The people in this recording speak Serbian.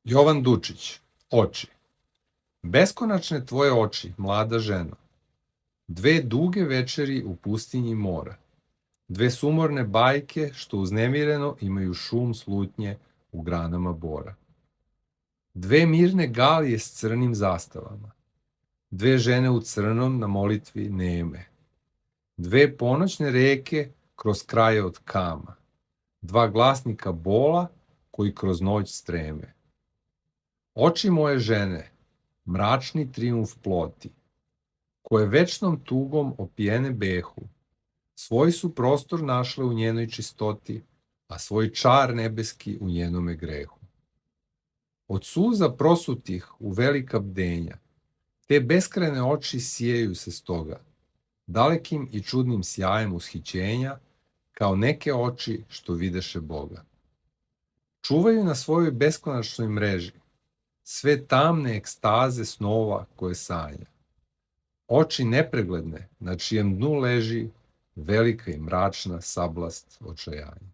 Jovan Dučić, Oči. Beskonačne tvoje oči, mlada ženo, dve duge večeri u pustinji mora, dve sumorne bajke što uznemireno imaju šum slutnje u granama bora, dve mirne galije s crnim zastavama, dve žene u crnom na molitvi neme, dve ponoćne reke kroz kraje od kama, dva glasnika bola koji kroz noć streme. Oči moje žene, mračni trijumf ploti, koje večnom tugom opijene behu, svoj su prostor našle u njenoj čistoti, a svoj čar nebeski u njenome grehu. Od suza prosutih u velika bdenja, te beskrajne oči sijaju se stoga, dalekim i čudnim sjajem ushićenja, kao neke oči što videše Boga. Čuvaju na svojoj beskonačnoj mreži sve tamne ekstaze snova koje sanja. Oči nepregledne, na čijem dnu leži velika i mračna sablast očajanja.